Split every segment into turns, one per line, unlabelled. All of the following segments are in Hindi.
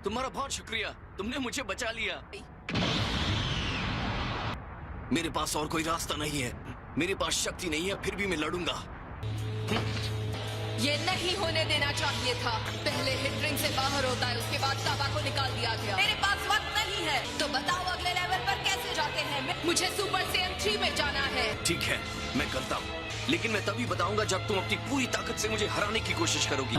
तुम्हारा बहुत शुक्रिया, तुमने मुझे बचा लिया। मेरे पास और कोई रास्ता नहीं है, मेरे पास शक्ति नहीं है, फिर भी मैं लड़ूंगा।
ये नहीं होने देना चाहिए था। पहले हिट से बाहर होता है, उसके बाद ताबा को निकाल दिया गया। मेरे पास वक्त नहीं है, तो बताओ अगले लेवल पर कैसे जाते हैं? मुझे सुपर सैयन 3 में जाना है।
ठीक है, मैं करता हूँ, लेकिन मैं तभी बताऊंगा जब तुम अपनी पूरी ताकत से मुझे हराने की कोशिश करोगी।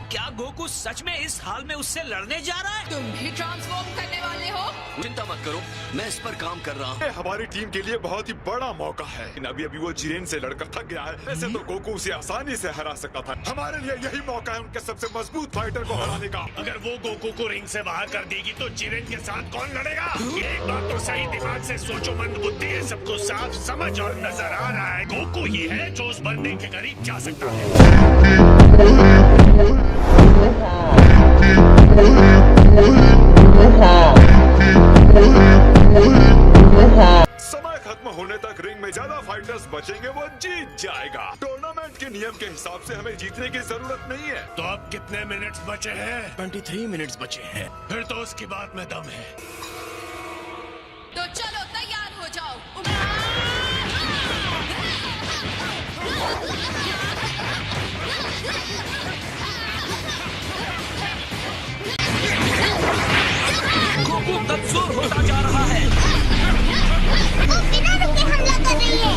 क्या गोकू सच में इस हाल में उससे लड़ने जा रहा है?
तुम भी ट्रांसफॉर्म करने वाले हो?
चिंता मत करो, मैं इस पर काम कर रहा हूँ।
हमारी टीम के लिए बहुत ही बड़ा मौका है। अभी वो जिरेन से लड़कर थक गया है। वैसे तो गोकू उसे आसानी से हरा सकता था। हमारे लिए यही मौका है उनके सबसे मजबूत फाइटर को हराने का।
अगर वो गोकू को रिंग से बाहर कर देगी तो जिरेन के साथ कौन लड़ेगा? ये एक बात तो सही दिमाग से सोचो, मंद बुद्धि है, सबको साफ समझ और नजर आ रहा है। गोकू ही है जो उस बंदे के करीब जा सकता है।
समय खत्म होने तक रिंग में ज्यादा फाइटर्स बचेंगे, वो जीत जाएगा। टूर्नामेंट के नियम के हिसाब से हमें जीतने की जरूरत नहीं है।
तो अब कितने मिनट्स बचे हैं?
23 मिनट्स बचे हैं।
फिर तो उसकी बात में दम है।
तो चलो तैयार हो जाओ।
गोकू कमजोर होता जा रहा है।
वो बिना रुके हमला कर रही है।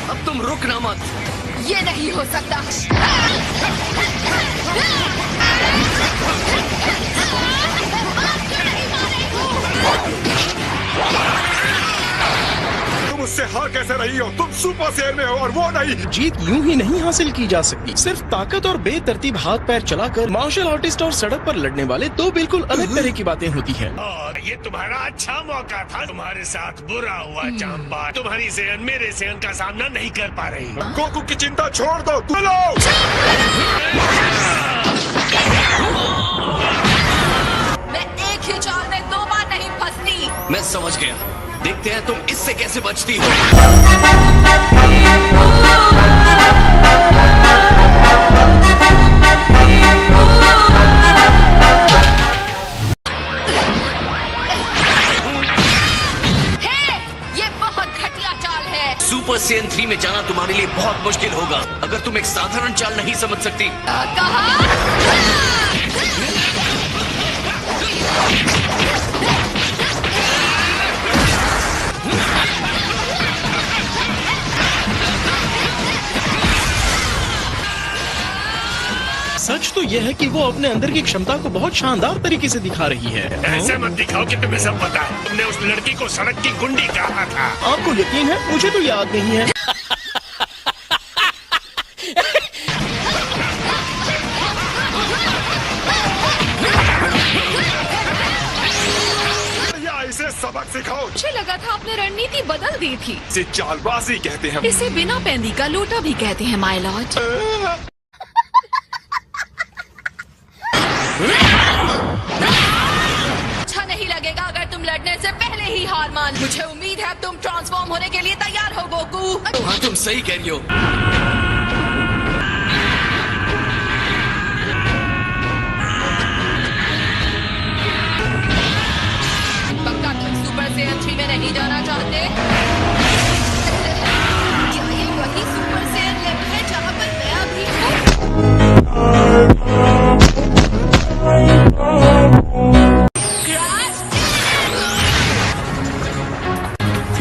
अब तुम रुकना मत।
ये नहीं हो सकता।
तुम उससे हार कैसे रही हो? तुम सुपर सैयन में हो और वो नहीं।
जीत यूं ही नहीं हासिल की जा सकती। सिर्फ ताकत और बेतरतीब हाथ पैर चलाकर मार्शल आर्टिस्ट और सड़क पर लड़ने वाले दो बिल्कुल अलग तरह की बातें होती हैं।
और ये तुम्हारा अच्छा मौका था। तुम्हारे साथ बुरा हुआ चांपा। तुम्हारी सेहन मेरे सेहन का सामना नहीं कर पा रही।
गोकू की चिंता छोड़ दो। चलो।
मैं एक ही चाल में 2 बार नहीं फंसती।
मैं समझ गया, देखते हैं तुम इससे कैसे बचती हो।
ये बहुत घटिया चाल है।
सुपर सैयन 3 में जाना तुम्हारे लिए बहुत मुश्किल होगा अगर तुम एक साधारण चाल नहीं समझ सकती।
कहा?
सच तो यह है कि वो अपने अंदर की क्षमता को बहुत शानदार तरीके से दिखा रही है।
ऐसे मत दिखाओ कि तुम्हें सब पता है। तुमने उस लड़की को सड़क की गुंडी कहा था।
आपको यकीन है? मुझे तो याद नहीं है।
या इसे सबक सिखाओ।
मुझे लगा था आपने रणनीति बदल दी थी।
इसे चालबाजी कहते हैं।
इसे बिना पैंदी का लोटा भी कहते हैं माय लॉर्ड। अच्छा नहीं लगेगा अगर तुम लड़ने से पहले ही हार मान। मुझे उम्मीद है अब तुम ट्रांसफॉर्म होने के लिए तैयार हो गोकू।
हाँ, तुम सही कह रही हो।
पक्का तुम सुपर सैयन 3 में नहीं जाना चाहते? क्या ये वही सुपर सैयन लेवल है जहाँ पर मैं अभी हूँ?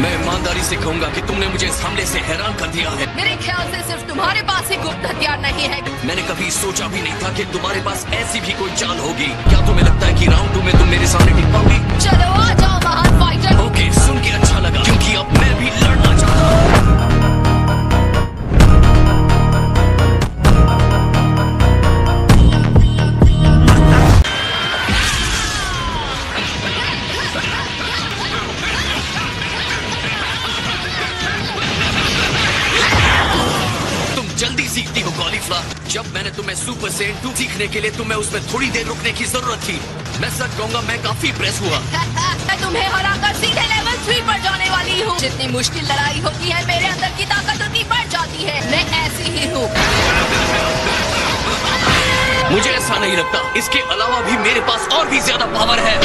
मैं ईमानदारी से कहूंगा कि तुमने मुझे इस हमले से हैरान कर दिया है।
मेरे ख्याल से सिर्फ तुम्हारे पास ही गुप्त हथियार नहीं है।
मैंने कभी सोचा भी नहीं था कि तुम्हारे पास ऐसी भी कोई चाल होगी। क्या तुम्हें लगता है कि राउंड 2 में तुम मेरे सामने टिक पाओगी?
चलो आ जाओ महान फाइटर।
ओके, सुन के अच्छा लगा, क्योंकि अब मैं भी लड़ना चाहता हूँ। हौसला। जब मैंने तुम्हें सुपर सेन 2 सीखने के लिए तुम्हें उसमें थोड़ी देर रुकने की जरूरत थी। मैं सच कहूंगा मैं काफी इम्प्रेस हुआ।
मैं तुम्हें हराकर सीधे लेवल 3 पर जाने वाली हूँ। जितनी मुश्किल लड़ाई होती है मेरे अंदर की ताकत उतनी बढ़ जाती है। मैं ऐसी ही हूँ।
मुझे ऐसा नहीं लगता। इसके अलावा भी मेरे पास और भी ज्यादा पावर है।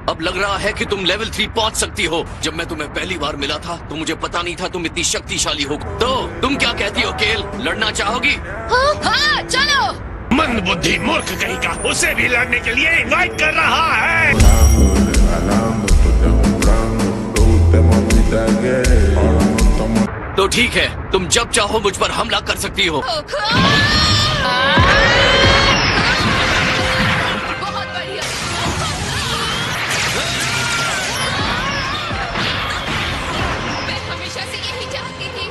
अब लग रहा है कि तुम लेवल 3 पहुंच सकती हो। जब मैं तुम्हें पहली बार मिला था तो मुझे पता नहीं था तुम इतनी शक्तिशाली हो। तो तुम क्या कहती हो केल, लड़ना चाहोगी?
हाँ, चलो।
मंद बुद्धि मूर्ख कहीं का उसे भी लड़ने के लिए इनवाइट कर रहा है।
तो ठीक है, तुम जब चाहो मुझ पर हमला कर सकती हो।
बहुत बढ़िया। मैं हमेशा से यही चाहती थी।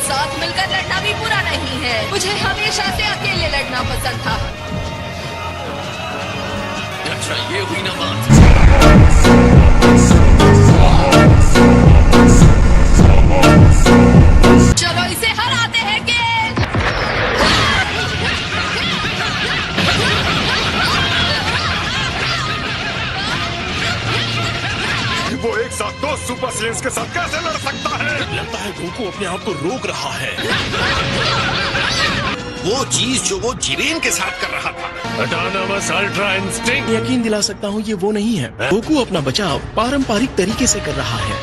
साथ मिलकर लड़ना भी बुरा नहीं है। मुझे हमेशा से अकेले लड़ना पसंद था।
अच्छा, ये हुई ना बात।
चलो इसे हराते हैं गेल।
वो एक साथ 2 सुपर सेन्स के साथ कैसे लड़ सकता है?
लगता है गोकू अपने आप को रोक रहा है।
वो चीज जो वो जिरेन के साथ कर रहा था। Autonomous ultra instinct.
यकीन दिला सकता हूँ ये वो नहीं है। गोकू अपना बचाव पारंपरिक तरीके से कर रहा है।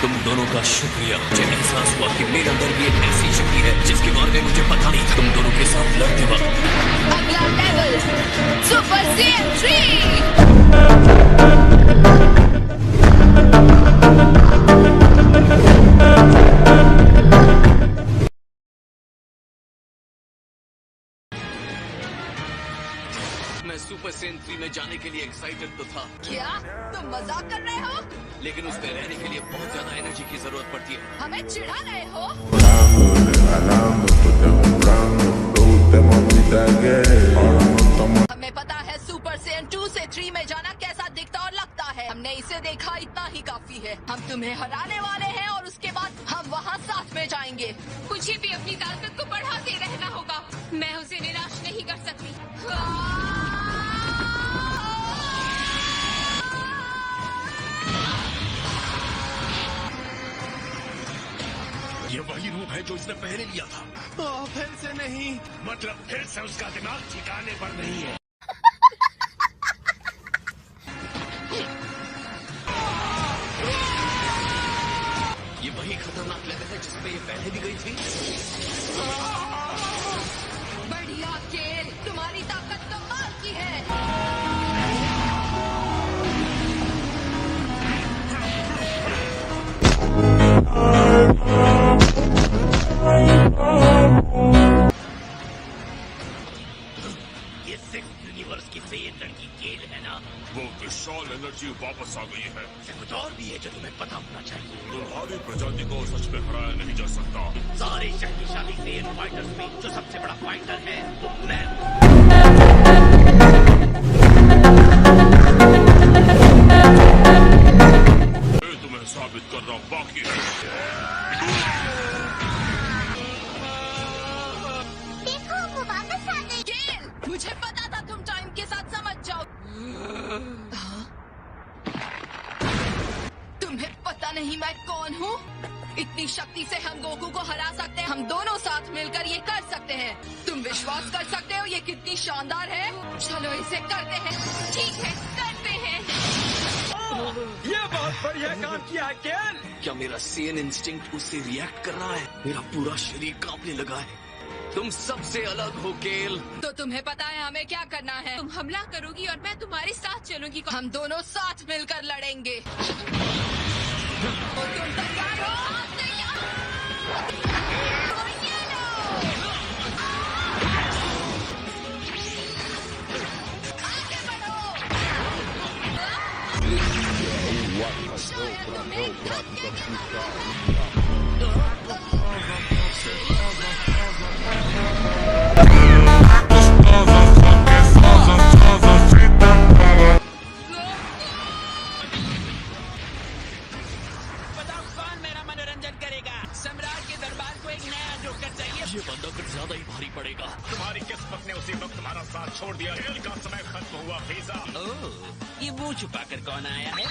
तुम दोनों का शुक्रिया। मुझे एहसास हुआ कि मेरे अंदर भी एक ऐसी शक्ति है जिसके बारे में मुझे पता नहीं था। तुम दोनों के साथ लड़ते वक्त
अगला लेवल सुपर सेन 3।
मैं सुपर सेन 3 में जाने के लिए एक्साइटेड तो था,
क्या तुम मजाक कर रहे हो?
लेकिन उसमें रहने के लिए बहुत ज्यादा एनर्जी की जरूरत पड़ती है।
हमें चिढ़ा रहे हो? हमें पता है सुपर सेन 2 से 3 में जाना कैसा दिखता और लगता है। हमने इसे देखा, इतना ही काफी है। हम तुम्हें हराने वाले हैं और उसके बाद हम वहाँ साथ में जाएंगे।
मुझे भी अपनी ताकत को बढ़ाते रहना होगा। मैं उसे निराश नहीं कर सकती।
ये वही रूप है जो इसने पहले लिया था।
फिर से नहीं।
मतलब फिर से उसका दिमाग ठिकाने पर नहीं है।
ये वही खतरनाक लेवल है जिसमें ये पहले भी गई थी।
बढ़िया केल, तुम्हारी ताकत कमाल की है।
ये सिक्स यूनिवर्स की से लड़की केल है ना?
वो विशाल एनर्जी वापस आ गई है।
कुछ और भी है जो तुम्हें पता होना चाहिए।
तुम्हारी प्रजाति को सच में हराया नहीं जा सकता।
सारे शक्तिशाली सेन फाइटर्स में जो सबसे बड़ा फाइटर है वो मैं हूँ।
ये तुम्हें साबित करना बाकी है।
देखो वो वापस आ गई।
केल, मुझे पता था तुम टाइम के साथ समझ जाओ। तुम्हें पता नहीं मैं कौन हूँ? इतनी शक्ति से हम गोकू को हरा सकते हैं। हम दोनों साथ मिलकर ये कर सकते हैं। तुम विश्वास कर सकते हो ये कितनी शानदार है?
चलो इसे करते हैं। ठीक है, करते हैं।
ये बहुत बढ़िया काम किया केल।
क्या मेरा सेन इंस्टिंक्ट उससे रिएक्ट कर रहा है? मेरा पूरा शरीर कांपने लगा है। तुम सबसे अलग हो केल।
तो तुम्हें पता है हमें क्या करना है?
तुम हमला करोगी और मैं तुम्हारे साथ चलूंगी।
हम दोनों साथ मिलकर लड़ेंगे। और तुम तैयार हो? और ये लो। आगे बढ़ो। शायद तुम्हें थक के
बताओ कौन मेरा मनोरंजन करेगा? सम्राट के दरबार को एक नया जोकर चाहिए।
ये बंदा कुछ ज्यादा ही भारी पड़ेगा।
तुम्हारी किस्मत ने उसी वक्त तुम्हारा साथ छोड़ दिया। खेल का समय खत्म हुआ फीसा।
ओह, ये मुंह छुपाकर कौन आया है?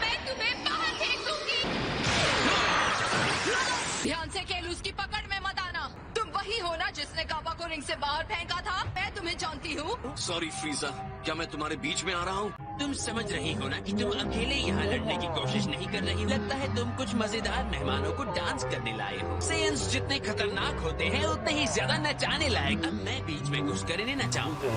मैं तुम्हें बाहर फेंक दूंगी।
ध्यान से खेल, उसकी पकड़ में मत आना। तुम वही हो ना जिसने काबा को रिंग से बाहर फेंका था? मैं तुम्हें जानती हूँ।
सॉरी फ्रीजा, क्या मैं तुम्हारे बीच में आ रहा हूँ?
तुम समझ रही हो ना कि तुम अकेले यहाँ लड़ने की कोशिश नहीं कर रही हो। लगता है तुम कुछ मजेदार मेहमानों को डांस करने लाए हो। सेयंस जितने खतरनाक होते हैं उतने ही ज्यादा नचाने लायक। अब मैं बीच में घुसकर इन्हें नचाऊंगा।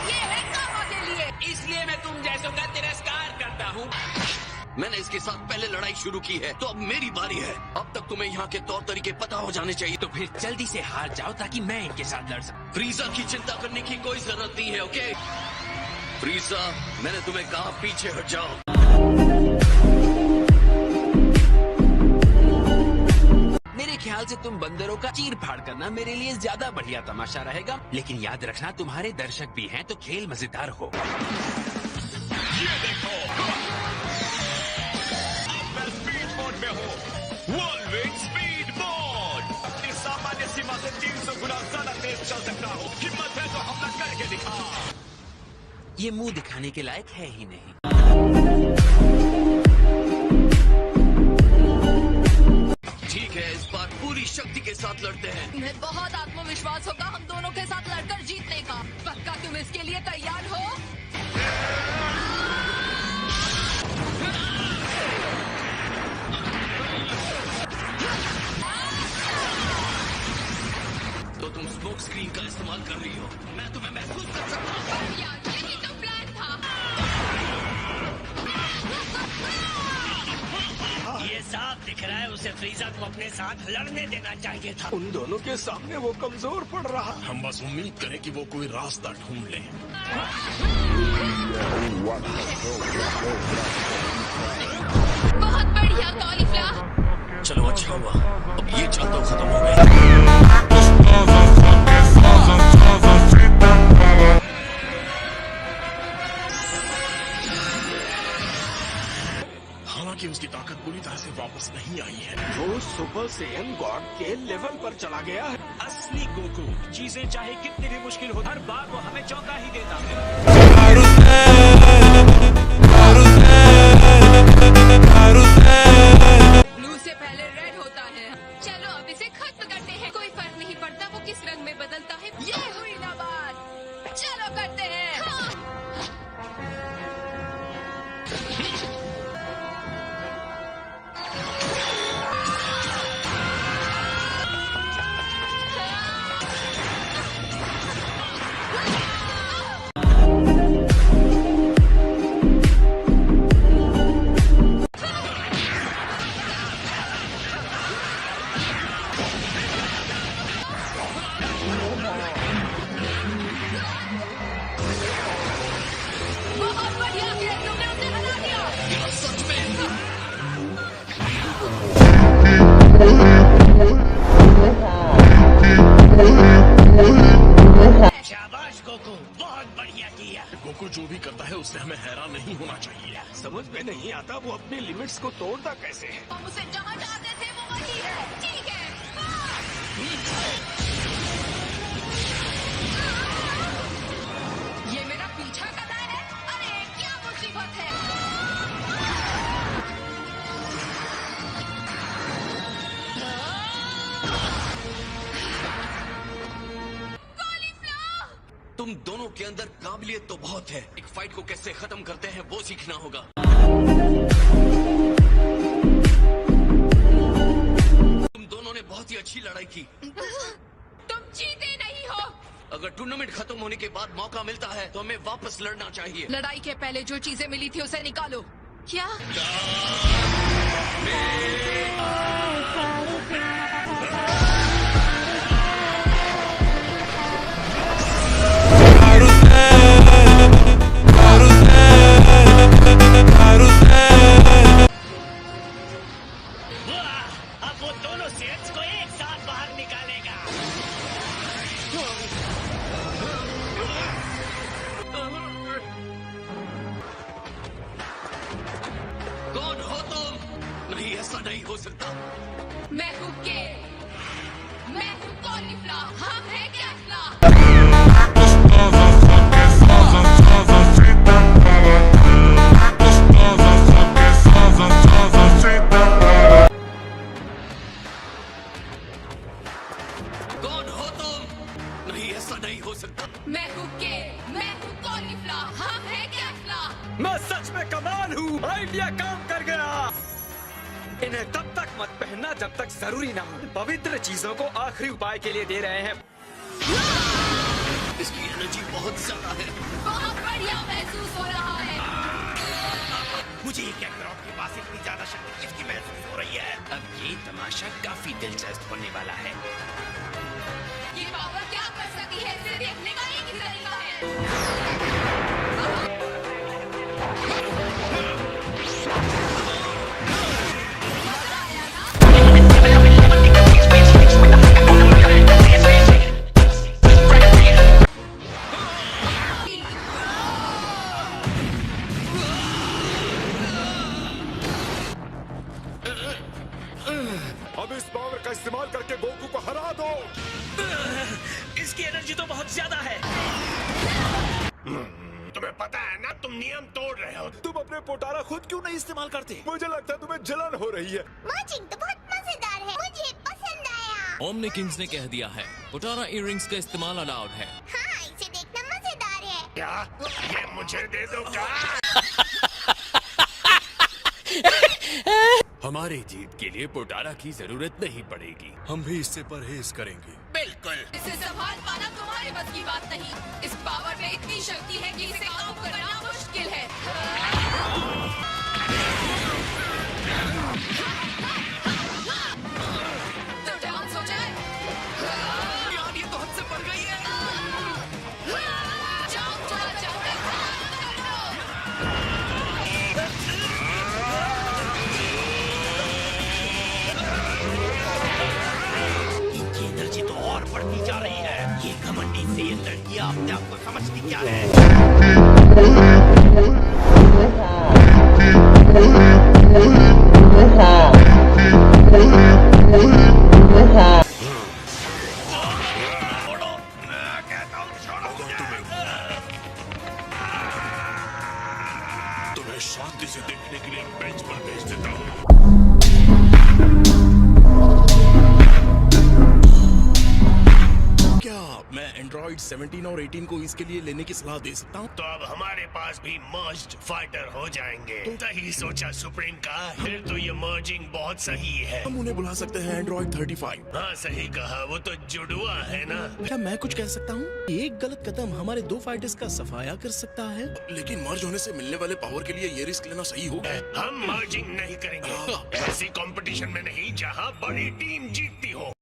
ये है काबा के लिए।
इसलिए मैं तुम जैसों का तिरस्कार करता हूँ।
मैंने इसके साथ पहले लड़ाई शुरू की है, तो अब मेरी बारी है। अब तक तुम्हें यहाँ के तौर तरीके पता हो जाने चाहिए।
तो फिर जल्दी से हार जाओ ताकि मैं इनके साथ लड़ सकूं।
फ्रीजा की चिंता करने की कोई जरूरत नहीं है, ओके? फ्रीजा, मैंने तुम्हें कहा पीछे हट जाओ।
मेरे ख्याल से तुम बंदरों का चीर फाड़ करना मेरे लिए ज्यादा बढ़िया तमाशा रहेगा। लेकिन याद रखना तुम्हारे दर्शक भी हैं, तो खेल मजेदार हो।
ये देखो, अब मैं स्पीड मोड में हूँ। वॉल्विंग स्पीड मोड। अपनी सामान्य सीमा से 300 गुना ज्यादा तेज चल सकता हूँ। हिम्मत है तो हमला करके दिखा।
ये मुंह दिखाने के लायक है ही नहीं।
ठीक है, इस बार पूरी शक्ति के साथ लड़ते हैं।
तुम्हें बहुत आत्मविश्वास होगा हम दोनों के साथ लड़कर जीतने का। पक्का तुम इसके लिए तैयार हो?
तो तुम स्मोक स्क्रीन का इस्तेमाल कर रही हो। मैं तुम्हें महसूस कर सकता हूँ।
यार, यही तो प्लान था।
ये साफ दिख रहा है उसे फ्रीजा को अपने साथ लड़ने देना चाहिए था।
उन दोनों के सामने वो कमजोर पड़ रहा।
हम बस उम्मीद करें कि वो कोई रास्ता ढूंढ ले।
बहुत बढ़िया कॉलीफ्लावर।
चलो अच्छा हुआ, अब ये चाल तो खत्म हो गई।
हालांकि उसकी ताकत पूरी तरह से वापस नहीं आई है।
वो सुपर सेयन गॉड के लेवल पर चला गया है।
असली गोकू चीजें चाहे कितनी भी मुश्किल हो, हर बार वो हमें चौंका ही देता है।
ब्लू से पहले रेड होता है।
चलो अब इसे खत्म करते हैं। कोई फर्क नहीं पड़ता वो किस रंग में बदलता है।
ये हुई ना बात। चलो करते हैं।
हाँ।
बहुत बढ़िया खेल, तुमने उसे हरा दिया।
सच में
शाबाश गोकू, बहुत बढ़िया किया।
गोकू जो भी करता है उससे हमें हैरान नहीं होना चाहिए।
समझ में नहीं आता वो अपनी लिमिट्स को तोड़ता कैसे है।
हम उसे जहाँ चाहते थे वो वही है।
ठीक है।
ये मेरा पीछा कर
तुम दोनों के अंदर काबिलियत तो बहुत है, एक फाइट को कैसे खत्म करते हैं वो सीखना होगा। तुम दोनों ने बहुत ही अच्छी लड़ाई की।
तुम जीते नहीं हो।
अगर टूर्नामेंट खत्म होने के बाद मौका मिलता है तो हमें वापस लड़ना चाहिए।
लड़ाई के पहले जो चीजें मिली थी उसे निकालो। क्या?
अब वो दोनों सेट्स को एक साथ बाहर निकालेगा।
कौन हो तुम? नहीं, ऐसा नहीं हो सकता।
मैं हूँ के, मैं हूँ कॉलीफ्ला, हम हैं कैफ्ला।
कौन हो तुम? नहीं, ऐसा नहीं हो सकता।
मैं हूँ के, मैं हूँ कॉलीफ्ला, हम हैं कैफ्ला।
मैं सच में कमाल हूँ, आइडिया काम कर गया। इन्हें तब तक मत पहनना जब तक जरूरी ना हो। पवित्र चीजों को आखिरी उपाय के लिए दे रहे हैं।
इसकी एनर्जी बहुत ज्यादा है।
बहुत बढ़िया महसूस हो रहा है।
मुझे एक एक्टर के पास इतनी ज्यादा शक्ति किसकी महसूस हो रही है?
अब ये तमाशा काफी दिलचस्प होने वाला है।
ये पावर क्या कर सकती है इसे देखने का एक ही तरीका है।
अब इस पावर का इस्तेमाल करके गोकू को हरा दो।
इसकी एनर्जी तो बहुत ज्यादा है। तुम्हें पता है ना, तुम नियम तोड़ रहे हो।
तुम अपने पोटारा खुद क्यों नहीं इस्तेमाल करते? मुझे लगता है तुम्हें जलन हो रही है।
मर्जिंग तो बहुत मजेदार है, मुझे पसंद आया।
ओमनी किंग्स ने कह दिया है पोटारा इयररिंग्स का इस्तेमाल अलाउड है।
हाँ, इसे देखना मजेदार है।
क्या? ये मुझे दे दो क्या?
हमारी जीत के लिए पोटारा की जरूरत नहीं पड़ेगी, हम भी इससे परहेज करेंगे।
बिल्कुल।
इसे संभाल पाना तुम्हारे बस की बात नहीं। इस पावर में इतनी शक्ति है कि इसे काबू करना मुश्किल है। तो डांस हो जाए।
यार, ये तो हद से बढ़ गई है।
जाओ, चला जाओ, कर दो।
इनकी एनर्जी तो और बढ़ती जा रही है। ये घमंडी से ये लड़कियां अपने आप को समझती क्या है? छोड़ो, मैं कहता हूँ छोड़ो मुझे।
तुम्हें शांति से देखने के लिए बेंच पर भेज देता हूँ।
क्या मैं एंड्रॉइड 17 और 18 को इसके लिए लेने की सलाह दे सकता हूँ?
तो अब हमारे पास भी मर्ज्ड फाइटर हो जाएंगे। सही सोचा सुप्रीम का। फिर तो ये मर्जिंग बहुत सही है।
हम उन्हें बुला सकते हैं एंड्रॉइड 35।
हाँ, सही कहा, वो तो जुड़वा है ना।
क्या मैं कुछ कह सकता हूँ? एक गलत कदम हमारे दो फाइटर्स का सफाया कर सकता है। लेकिन मर्ज होने से मिलने वाले पावर के लिए ये रिस्क लेना सही होगा।
हम मर्जिंग नहीं करेंगे। ऐसी कंपटीशन में नहीं जहाँ बड़ी टीम जीतती हो।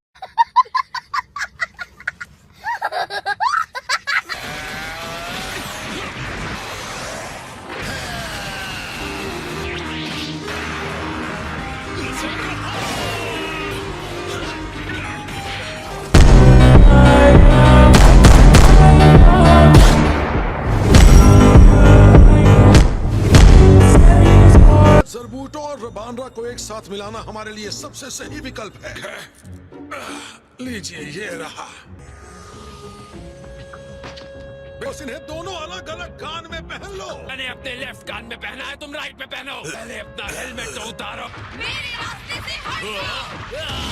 जरबूटो और रबानरा को एक साथ मिलाना हमारे लिए सबसे सही विकल्प है। लीजिए, ये रहा। बस इन्हें दोनों अलग अलग कान में पहन लो।
मैंने अपने लेफ्ट कान में पहना है, तुम राइट में पहनो। पहले अपना हेलमेट तो उतारो।
मेरे रास्ते से हट जाओ।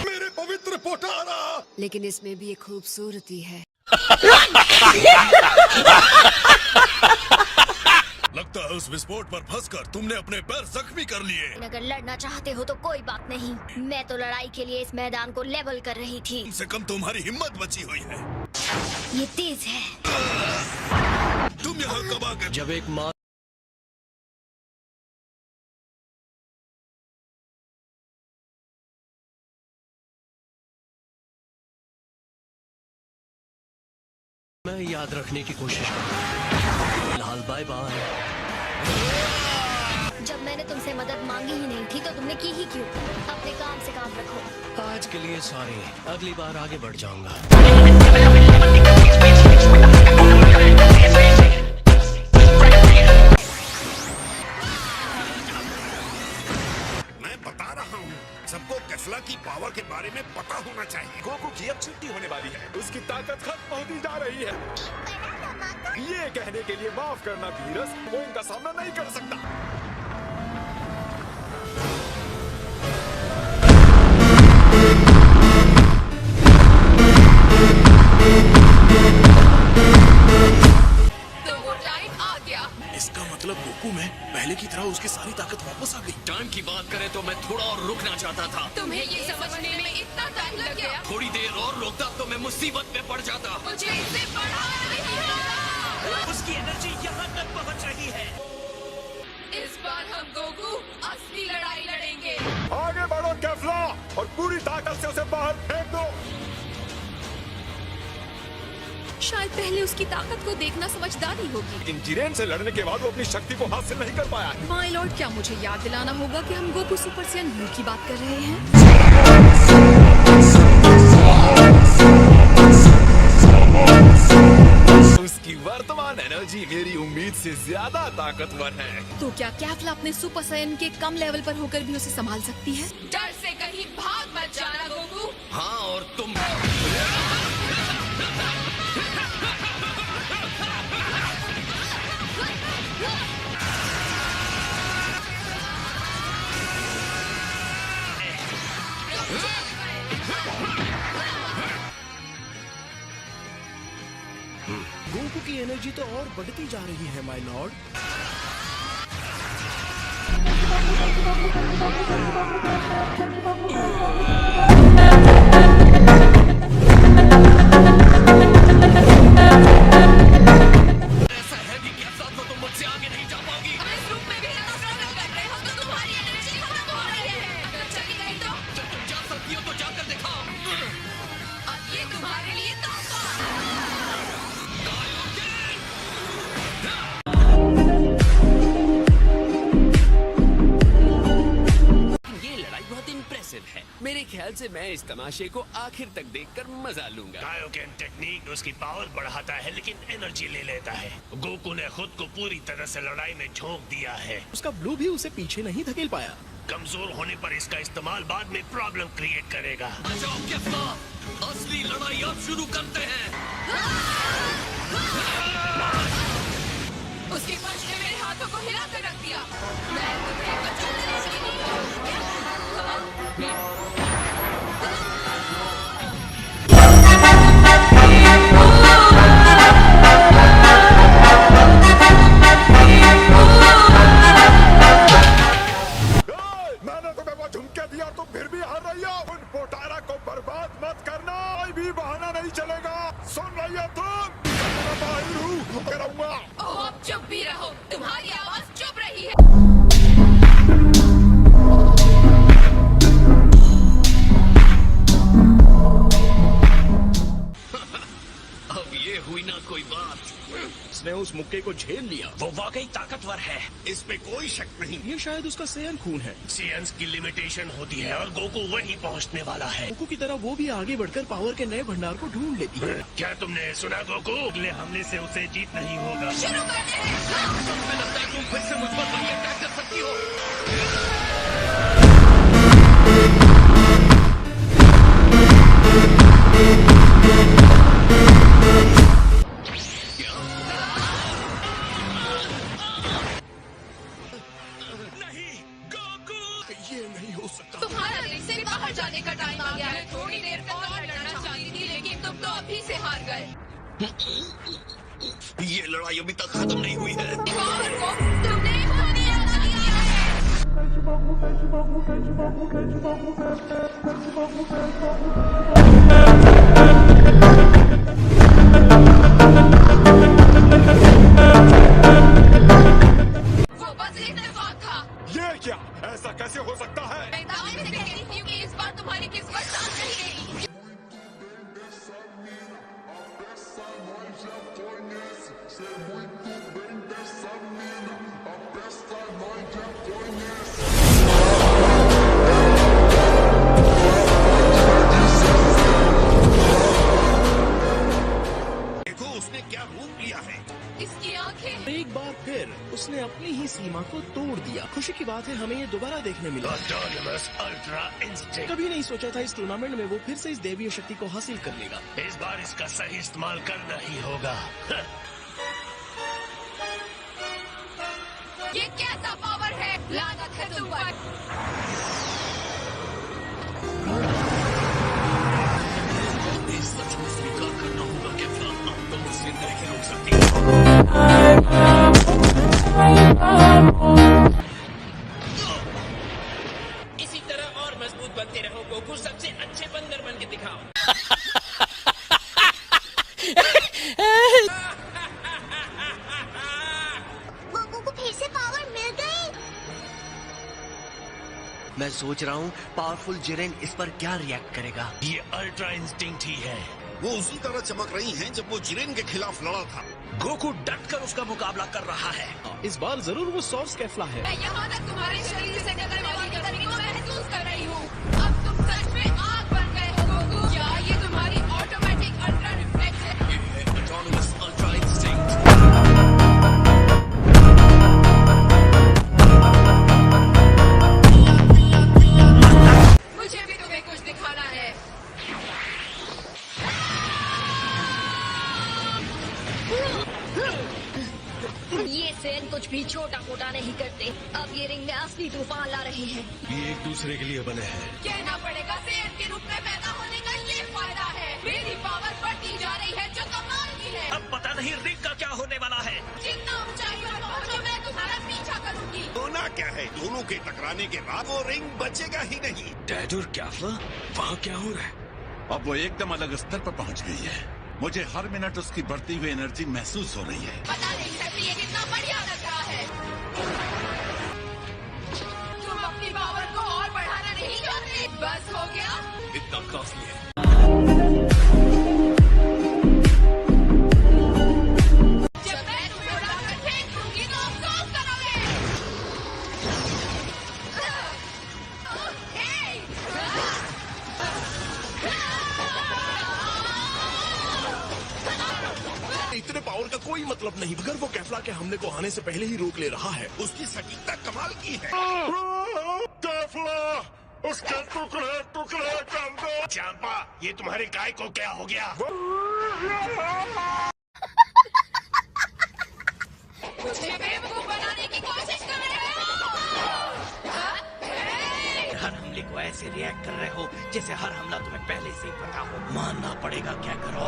मेरे पवित्र पोटारा।
लेकिन इसमें भी एक खूबसूरती है।
लगता है उस विस्फोट पर फंसकर तुमने अपने पैर जख्मी कर लिए।
अगर लड़ना चाहते हो तो कोई बात नहीं, मैं तो लड़ाई के लिए इस मैदान को लेवल कर रही थी।
कम से कम तुम्हारी हिम्मत बची हुई है।
ये तेज है।
तुम यहाँ कब आ गए?
जब एक माँ मैं याद रखने की कोशिश करूँ। फिलहाल बाय बाय।
जब मैंने तुमसे मदद मांगी ही नहीं थी तो तुमने की ही क्यों? अपने काम से काम रखो।
आज के लिए सॉरी, अगली बार आगे बढ़ जाऊंगा।
मैं बता रहा हूँ, सबको कैफला की पावर के बारे में पता होना चाहिए।
गोकू की अब छुट्टी होने वाली है, उसकी ताकत खत्म होती जा रही है। ये कहने के लिए माफ करना वीरस, वो इनका सामना नहीं कर सकता।
तो वो टाइम आ गया।
इसका मतलब गोकू में पहले की तरह उसकी सारी ताकत वापस आ गई।
टाइम की बात करें तो मैं थोड़ा और रुकना चाहता था।
तुम्हें ये समझने में इतना टाइम लग गया।
थोड़ी देर और रुकता तो मैं मुसीबत में पड़ जाता।
मुझे इससे बड़ा नहीं होगा।
उसकी एनर्जी यहाँ तक पहुँच रही है।
इस बार हम गोकू असली लड़ाई लड़ेंगे।
आगे बढ़ो कैफला और पूरी ताकत से उसे बाहर फेंक दो।
शायद पहले उसकी ताकत को देखना समझदारी होगी।
लेकिन जिरेन से लड़ने के बाद वो अपनी शक्ति को हासिल नहीं कर पाया है।
माय लॉर्ड, क्या मुझे याद दिलाना होगा कि हम गोकू सुपर सैयन ब्लू की बात कर रहे हैं?
उसकी वर्तमान एनर्जी मेरी उम्मीद से ज्यादा ताकतवर है।
तो क्या कैफला अपने सुपर सैयन के कम लेवल पर होकर भी उसे संभाल सकती है?
डर से कहीं भाग मत जाना गोकू।
हाँ, और तुम
गोकू की एनर्जी तो और बढ़ती जा रही है माय लॉर्ड।
ऐसा है कि कैफला तो तुम मुझसे आगे नहीं जा पाओगी।
हम इस रूप में भी इतना स्ट्रगल कर रहे हो तो तुम्हारी एनर्जी खत्म हो रही है। अगर चली गई तो
जब तुम जा सकती हो तो जाकर दिखाओ।
अब ये तुम्हारे लिए तोहफा।
ये लड़ाई बहुत इम्प्रेसिव है। मेरे ख्याल से मैं इस तमाशे को आखिर तक देखकर मजा लूंगा।
कायोकेन टेक्निक उसकी पावर बढ़ाता है लेकिन एनर्जी ले लेता है। गोकू ने खुद को पूरी तरह से लड़ाई में झोंक दिया है।
उसका ब्लू भी उसे पीछे नहीं धकेल पाया।
कमजोर होने पर इसका इस्तेमाल बाद में प्रॉब्लम क्रिएट करेगा।
आ जाओ कैफला, असली लड़ाई अब शुरू करते हैं।
उसके पंच ने मेरे हाथों को हिला कर रख दिया। मैं तुम्हें बचाने वाली नहीं हूँ।
मैंने तुम्हें वो झुमके दिया, तुम फिर भी हार रही हो। उन पोटारा को बर्बाद मत करना, कोई भी बहाना नहीं चलेगा। सुन रही हो तुम? मैं बाहर हूँ, करूँगा।
ओह, अब चुप भी रहो। तुम्हारी आवाज चुप रही है।
अब ये हुई ना कोई बात।
उसने उस मुक्के को झेल लिया।
वो वाकई ताकतवर है, इस पे कोई शक नहीं।
ये शायद उसका सैयन खून है।
सियंस की लिमिटेशन होती है और गोकू वहीं पहुंचने वाला है।
गोकू की तरह वो भी आगे बढ़कर पावर के नए भंडार को ढूंढ लेती है।
क्या तुमने सुना गोकू? अगले हमले से उसे जीत नहीं होगा।
शुरू करते हैं।
मुझे लगता है तुम फिर से मुझ पर बड़ी अटैक कर सकती हो।
ये नहीं हो सकता।
तुम्हारा रिंग से बाहर जाने का टाइम आ गया है। थोड़ी देर तक और लड़ना चाहती थी लेकिन तुम तो अभी से हार गए।
ये लड़ाई अभी तक खत्म नहीं हुई है।
तुमने होने वो बस इत्तेफाक था।
ये क्या? ऐसा कैसे हो सकता है?
मैं दावे से कह रही हूँ कि इस बार तुम्हारी किस्मत साथ नहीं गई।
देखो उसने क्या रूप लिया है।
इसकी आंखें।
एक बार फिर उसने अपनी ही सीमा को तोड़ दिया। खुशी की बात है हमें ये दोबारा देखने मिला।
Autonomous ultra instinct.
कभी नहीं सोचा था इस टूर्नामेंट में वो फिर से इस दैवीय शक्ति को हासिल कर लेगा।
इस बार इसका सही इस्तेमाल करना ही होगा।
ये कैसा पावर है? लानत है तुम पर।
हमें सच में स्वीकार करना होगा कैफ्ला, अब तुम मुझसे नहीं रोक सकती।
इसी तरह और मजबूत बनते रहो गोकू, सबसे अच्छे बंदर बन के दिखाओ।
गोकू को फिर से पावर मिल गई।
मैं सोच रहा हूँ पावरफुल जिरेन इस पर क्या रिएक्ट करेगा।
ये अल्ट्रा इंस्टिंक्ट ही है।
वो उसी तरह चमक रही हैं जब वो जिरेन के खिलाफ लड़ा था।
गोकू डट कर उसका मुकाबला कर रहा है।
इस बार जरूर वो सॉर्स कैफ्ला है।
मैं यहाँ तक तुम्हारे शरीर से निकलने वाली गर्मी को महसूस कर रही हूँ। अब तुम सच में आग बन गए हो गोकू। क्या ये तुम्हारी ऑटोमेटिक अल्ट्रा रिफ्लेक्स है?
ये है ऑटोनमस अल्ट्रा इंस्टिंक्ट।
मुझे भी तुम्हें कुछ दिखाना है।
ये सेन कुछ भी छोटा मोटा नहीं करते। अब ये रिंग में असली तूफान ला रहे हैं।
ये एक दूसरे के लिए बने हैं।
कहना पड़ेगा सेन के रूप में पैदा होने का ये फायदा है। मेरी पावर बढ़ती जा रही है जो कमाल की है।
अब पता नहीं रिंग का क्या होने वाला है।
जितना ऊंचाई पर पहुंचो मैं तुम्हारा पीछा करूंगी।
होना क्या है? दोनों के टकराने के बाद वो रिंग बचेगा ही नहीं।
डैड और कैफ्ला, वहाँ क्या हो रहा है?
अब वो एकदम अलग स्तर पर पहुंच गई है। मुझे हर मिनट उसकी बढ़ती हुई एनर्जी महसूस हो रही है।
पता नहीं सकती ये कितना बढ़िया लग रहा है। तुम अपनी पावर को और बढ़ाना नहीं चाहते? बस हो गया।
इतना काफी है।
जब मैं तुम्हें उड़ाकर फेंक दूंगी तो अफसोस करोगे।
इतने पावर का कोई मतलब नहीं। अगर वो कैफ्ला के हमले को आने से पहले ही रोक ले रहा है।
उसकी सटीकता कमाल की है। उसके टुकड़े टुकड़े कर दो। चांपा, ये तुम्हारे काय को क्या हो गया?
मुझे बेवकूफ बनाने की कोशिश कर रहे हो।
हर हमले को ऐसे रिएक्ट कर रहे हो जैसे हर हमला तुम्हें पहले से ही पता हो। मानना पड़ेगा क्या करो।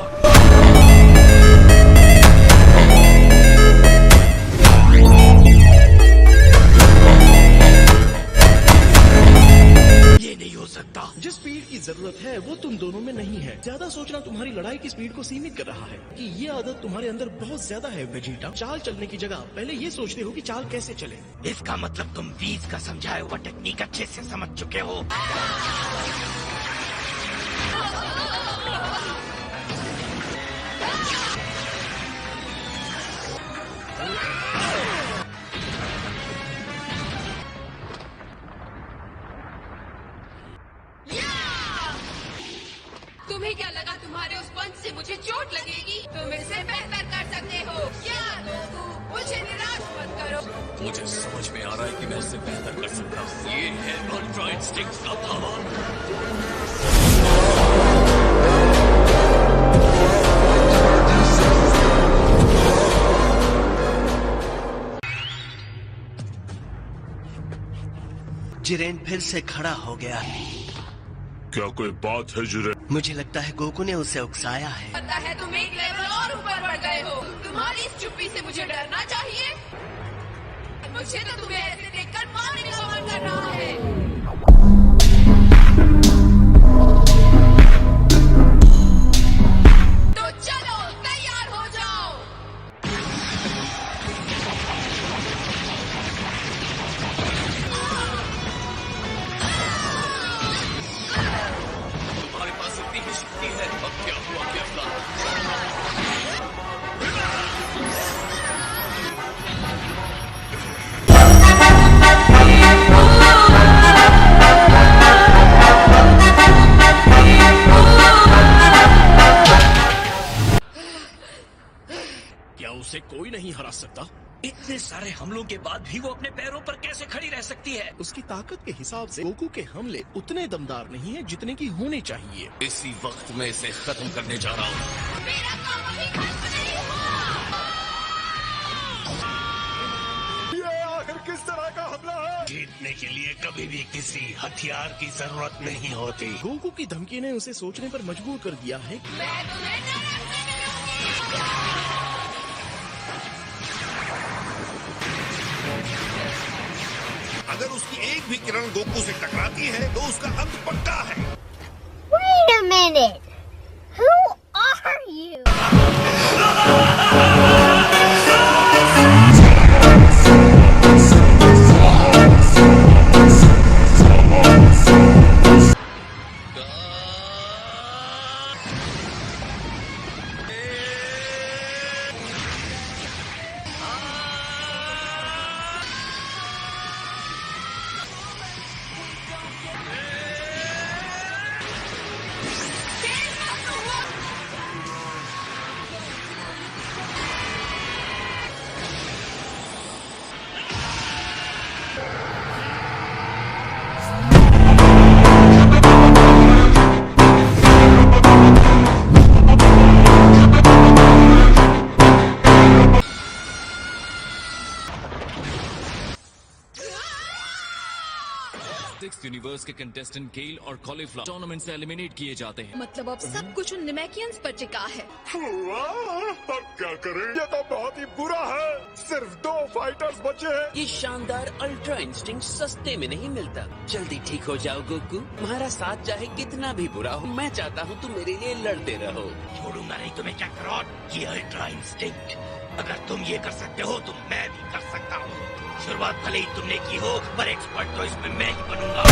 ये नहीं हो सकता।
जिस स्पीड की जरूरत है वो तुम दोनों में नहीं है। ज्यादा सोचना तुम्हारी लड़ाई की स्पीड को सीमित कर रहा है। कि ये आदत तुम्हारे अंदर बहुत ज्यादा है वेजिटा। चाल चलने की जगह पहले ये सोचते हो कि चाल कैसे चले।
इसका मतलब तुम बीज का समझाया हुआ टेक्निक अच्छे से समझ चुके हो।
तुम्हें क्या लगा तुम्हारे उस पंच से मुझे चोट लगेगी? तुम इसे बेहतर कर सकते हो। क्या गोकू, मुझे निराश मत करो।
मुझे समझ में आ रहा है कि मैं इससे बेहतर कर सकता हूँ। ये है अल्ट्रा इंस्टिंक्ट का पावर।
जिरेन फिर से खड़ा हो गया है।
क्या कोई बात है जिरेन?
मुझे लगता है गोकू ने उसे उकसाया है।
पता है तुम एक लेवल और ऊपर बढ़ गए हो। तुम्हारी इस चुप्पी से मुझे डरना चाहिए। मुझे तो तुम्हें ऐसे देखकर मारने का मन कर रहा है। तो चलो तैयार हो जाओ।
तुम्हारे पास इतनी ही शक्ति है। अब क्या हुआ क्या था?
क्या उसे कोई नहीं हरा सकता? इतने सारे हमलों के बाद भी वो अपने पैरों पर कैसे खड़ी रह सकती है? उसकी ताकत के हिसाब से गोकू के हमले उतने दमदार नहीं है जितने की होने चाहिए।
इसी वक्त मैं इसे खत्म करने जा रहा हूँ।
मेरा काम अभी खत्म नहीं हुआ।
ये आखिर किस तरह का हमला है?
जीतने के लिए कभी भी किसी हथियार की जरूरत नहीं होती।
गोकू की धमकी ने उसे सोचने पर मजबूर कर दिया है।
मैं तुम्हें नरक से मिलूंगी।
अगर उसकी एक भी किरण गोकू से टकराती है तो उसका अंत पक्का है।
Wait a minute. Who are you?
Six universe के कंटेस्टेंट केल और कॉलीफ्लावर टूर्नामेंट से एलिमिनेट किए जाते हैं।
मतलब अब सब कुछ उन निमैकियंस पर टिका है।
अब क्या करें? ये तो बहुत ही बुरा है। सिर्फ 2 फाइटर्स बचे हैं।
ये शानदार अल्ट्रा इंस्टिंक्ट सस्ते में नहीं मिलता। जल्दी ठीक हो जाओ गोकू। तुम्हारा साथ चाहे कितना भी बुरा हो, मैं चाहता हूँ तुम मेरे लिए लड़ते रहो।
छोड़ूंगा नहीं तुम्हें चक्रॉट। ये अल्ट्रा इंस्टिंक्ट, अगर तुम ये कर सकते हो तो मैं भी कर सकता हूँ। शुरुआत भले ही तुमने की हो, पर एक्सपर्ट तो इसमें मैं ही बनूंगा।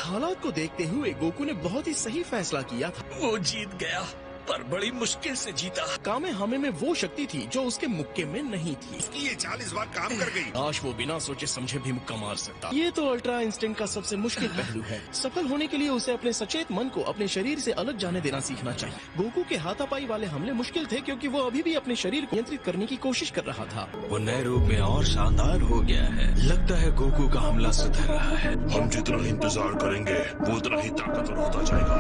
हालात को देखते हुए गोकू ने बहुत ही सही फैसला किया था। वो जीत गया, पर बड़ी मुश्किल से जीता। कामे हमें में वो शक्ति थी जो उसके मुक्के में नहीं थी।
उसकी ये 40 बार काम कर गई।
आज वो बिना सोचे समझे भी मुक्का मार सकता। ये तो अल्ट्रा इंस्टिंक्ट का सबसे मुश्किल पहलू है। सफल होने के लिए उसे अपने सचेत मन को अपने शरीर से अलग जाने देना सीखना चाहिए। गोकू के हाथापाई वाले हमले मुश्किल थे क्योंकि वो अभी भी अपने शरीर को नियंत्रित करने की कोशिश कर रहा था।
वो नए रूप में और शानदार हो गया है। लगता है गोकू का हमला सुधर रहा है।
हम जितना इंतजार करेंगे वो उतना ही ताकतवर होता जाएगा।